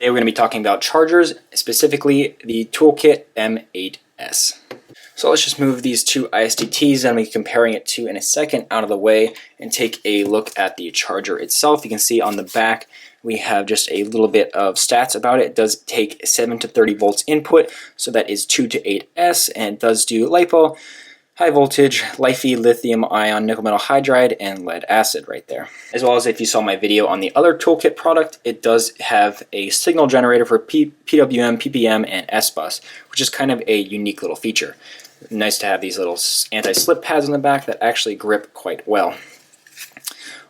Today we're going to be talking about chargers, specifically the ToolKit M8S. So let's just move these two ISDTs that I'm going to be comparing it to in a second out of the way and take a look at the charger itself. You can see on the back we have just a little bit of stats about it. It does take 7 to 30 volts input, so that is 2 to 8S, and it does do LiPo, high voltage, LiFePO, lithium ion, nickel metal hydride, and lead acid right there. As well as if you saw my video on the other ToolKit product, it does have a signal generator for PWM, PPM, and S-Bus, which is kind of a unique little feature. Nice to have these little anti-slip pads on the back that actually grip quite well.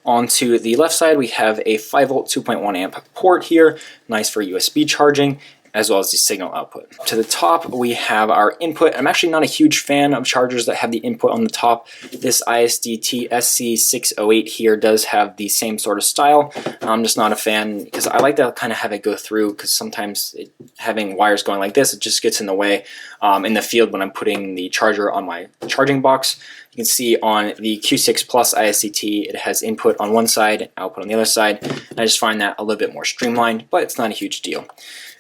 Onto the left side, we have a 5 volt 2.1 amp port here, nice for USB charging, as well as the signal output. To the top, we have our input. I'm actually not a huge fan of chargers that have the input on the top. This ISDT SC608 here does have the same sort of style. I'm just not a fan because I like to kind of have it go through, because sometimes having wires going like this, it just gets in the way in the field when I'm putting the charger on my charging box. You can see on the Q6 Plus ISDT, it has input on one side and output on the other side. And I just find that a little bit more streamlined, but it's not a huge deal.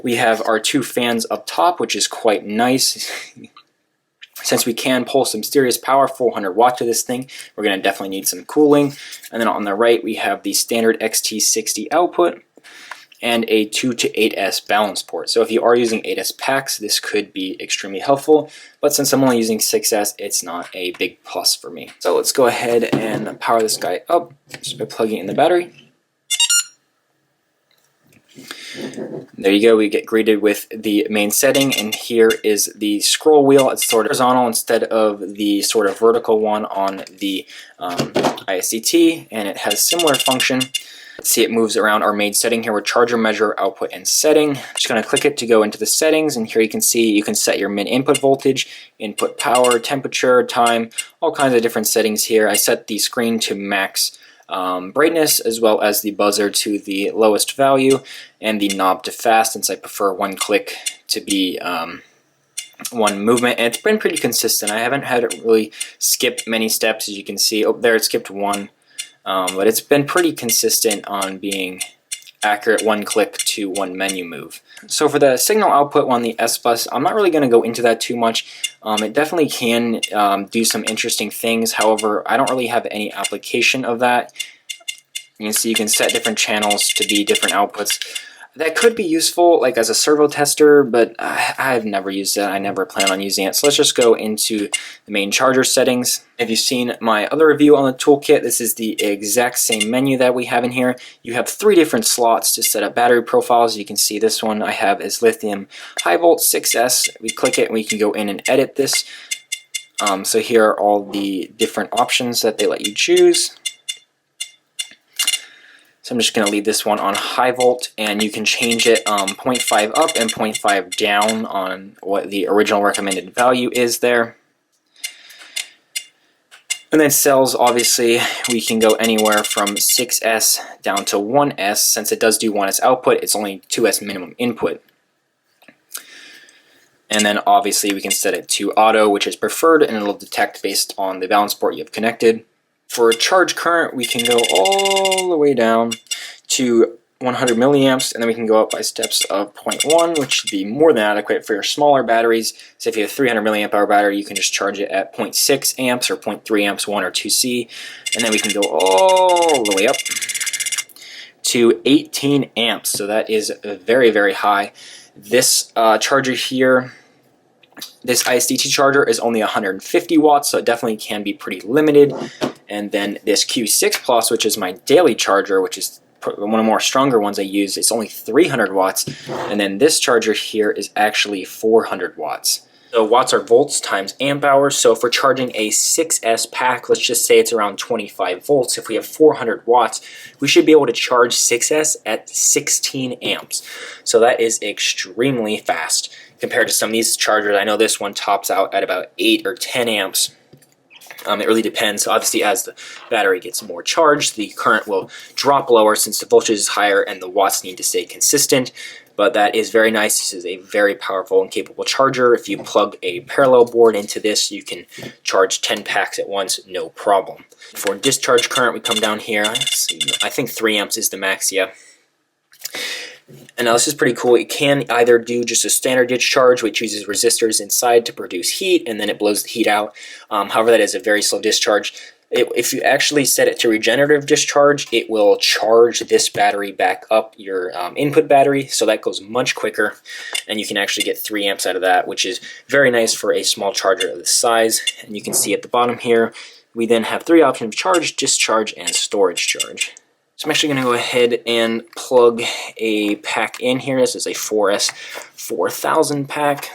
We have our two fans up top, which is quite nice. Since we can pull some serious power, 400 watt to this thing, we're going to definitely need some cooling. And then on the right, we have the standard XT60 output and a 2 to 8S balance port. So if you are using 8S packs, this could be extremely helpful, but since I'm only using 6S, it's not a big plus for me. So let's go ahead and power this guy up just by plugging in the battery. There you go, we get greeted with the main setting, and here is the scroll wheel. It's sort of horizontal instead of the sort of vertical one on the ISDT, and it has similar function. Let's see, it moves around our main setting here with charger, measure, output, and setting. Just going to click it to go into the settings, and here you can see you can set your min input voltage, input power, temperature, time, all kinds of different settings here. I set the screen to max brightness, as well as the buzzer to the lowest value, and the knob to fast, since I prefer one click to be one movement, and it's been pretty consistent. I haven't had it really skip many steps, as you can see. Oh, there it skipped one. But it's been pretty consistent on being accurate one click to one menu move. So for the signal output on the S-Bus, I'm not really going to go into that too much. It definitely can do some interesting things. However, I don't really have any application of that. You can see you can set different channels to be different outputs. That could be useful like as a servo tester, but I've never used it. I never plan on using it. So let's just go into the main charger settings. If you've seen my other review on the toolkit, this is the exact same menu that we have in here. You have 3 different slots to set up battery profiles. You can see this one I have is lithium high volt 6S. We click it and we can go in and edit this. So here are all the different options that they let you choose. So I'm just going to leave this one on high volt, and you can change it 0.5 up and 0.5 down on what the original recommended value is there. And then cells, obviously, we can go anywhere from 6S down to 1S. Since it does do 1S output, it's only 2S minimum input. And then obviously we can set it to auto, which is preferred, and it'll detect based on the balance port you have connected. For charge current, we can go all the way down to 100 milliamps, and then we can go up by steps of 0.1, which should be more than adequate for your smaller batteries. So if you have a 300 milliamp hour battery, you can just charge it at 0.6 amps or 0.3 amps 1 or 2C, and then we can go all the way up to 18 amps. So that is very, very high. This charger here, this ISDT charger, is only 150 watts, so it definitely can be pretty limited. And then this Q6 Plus, which is my daily charger, which is one of the more stronger ones I use, it's only 300 watts. And then this charger here is actually 400 watts. So watts are volts times amp hours. So if we're charging a 6S pack, let's just say it's around 25 volts. If we have 400 watts, we should be able to charge 6S at 16 amps. So that is extremely fast compared to some of these chargers. I know this one tops out at about 8 or 10 amps. It really depends. Obviously, as the battery gets more charged, the current will drop lower since the voltage is higher and the watts need to stay consistent. But that is very nice. This is a very powerful and capable charger. If you plug a parallel board into this, you can charge 10 packs at once, no problem. For discharge current, we come down here. I think 3 amps is the max, yeah. And now this is pretty cool. It can either do just a standard discharge, which uses resistors inside to produce heat, and then it blows the heat out. However, that is a very slow discharge. If you actually set it to regenerative discharge, it will charge this battery back up your input battery, so that goes much quicker, and you can actually get 3 amps out of that, which is very nice for a small charger of this size. And you can see at the bottom here, we then have 3 options: charge, discharge, and storage charge. So I'm actually going to go ahead and plug a pack in here. This is a 4S 4000 pack.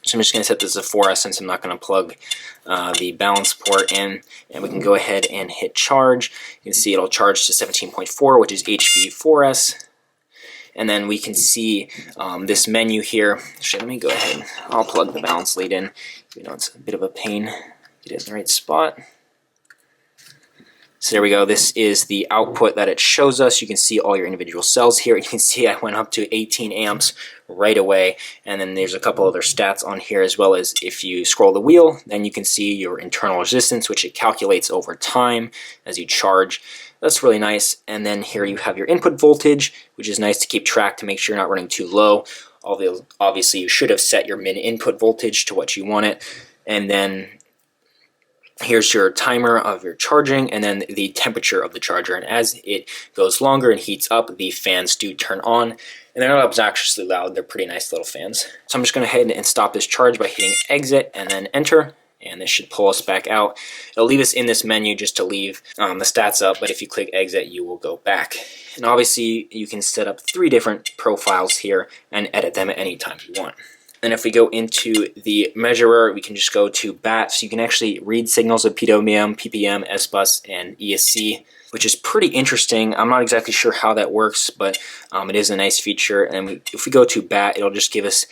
So I'm just going to set this as a 4S since I'm not going to plug the balance port in. And we can go ahead and hit charge. You can see it'll charge to 17.4, which is HV4S. And then we can see this menu here. Actually, let me go ahead. I'll plug the balance lead in. You know, it's a bit of a pain. Get it in the right spot. So there we go. This is the output that it shows us. You can see all your individual cells here. You can see I went up to 18 amps right away. And then there's a couple other stats on here, as well as if you scroll the wheel, then you can see your internal resistance, which it calculates over time as you charge. That's really nice. And then here you have your input voltage, which is nice to keep track to make sure you're not running too low. Although obviously you should have set your min input voltage to what you want it. And then here's your timer of your charging, and then the temperature of the charger. And as it goes longer and heats up, the fans do turn on. And they're not obnoxiously loud. They're pretty nice little fans. So I'm just going to go ahead and stop this charge by hitting exit and then enter. And this should pull us back out. It'll leave us in this menu just to leave the stats up, but if you click exit, you will go back. And obviously, you can set up 3 different profiles here and edit them at any time you want. And if we go into the measurer, we can just go to BAT, so you can actually read signals of PWM, PPM, S-Bus, and ESC, which is pretty interesting. I'm not exactly sure how that works, but it is a nice feature. And if we go to BAT, it'll just give us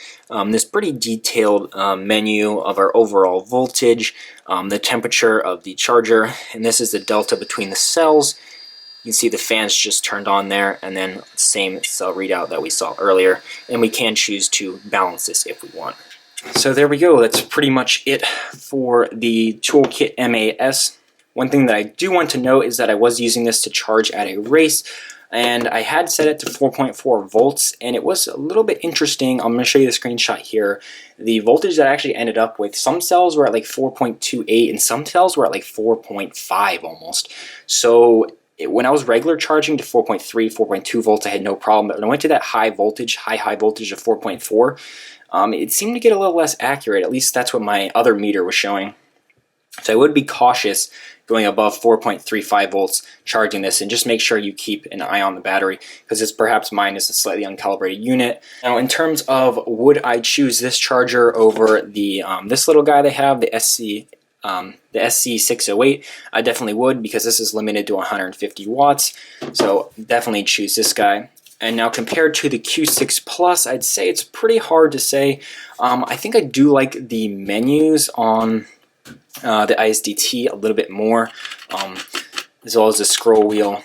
this pretty detailed menu of our overall voltage, the temperature of the charger, and this is the delta between the cells. You can see the fans just turned on there, and then same cell readout that we saw earlier, and we can choose to balance this if we want. So there we go. That's pretty much it for the ToolKit M8S. One thing that I do want to note is that I was using this to charge at a race, and I had set it to 4.4 volts, and it was a little bit interesting. I'm going to show you the screenshot here. The voltage that I actually ended up with, some cells were at like 4.28, and some cells were at like 4.5 almost. So when I was regular charging to 4.3, 4.2 volts, I had no problem. But when I went to that high voltage of 4.4, it seemed to get a little less accurate. At least that's what my other meter was showing. So I would be cautious going above 4.35 volts charging this, and just make sure you keep an eye on the battery, because it's perhaps mine is a slightly uncalibrated unit. Now, in terms of would I choose this charger over the this little guy they have, the SC608, I definitely would, because this is limited to 150 watts. So definitely choose this guy. And now compared to the Q6 Plus, I'd say it's pretty hard to say. I think I do like the menus on the ISDT a little bit more, as well as the scroll wheel.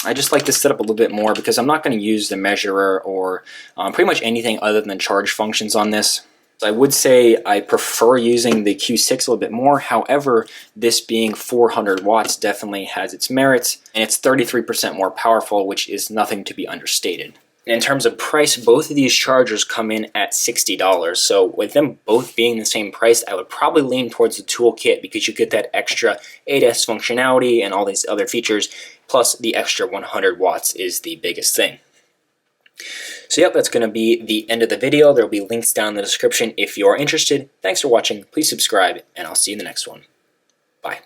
I just like to set up a little bit more because I'm not going to use the measurer or pretty much anything other than charge functions on this. So I would say I prefer using the Q6 a little bit more. However, this being 400 watts definitely has its merits, and it's 33% more powerful, which is nothing to be understated. And in terms of price, both of these chargers come in at $60. So with them both being the same price, I would probably lean towards the ToolKit, because you get that extra 8S functionality and all these other features, plus the extra 100 watts is the biggest thing. So yep, that's going to be the end of the video. There will be links down in the description if you are interested. Thanks for watching. Please subscribe, and I'll see you in the next one. Bye.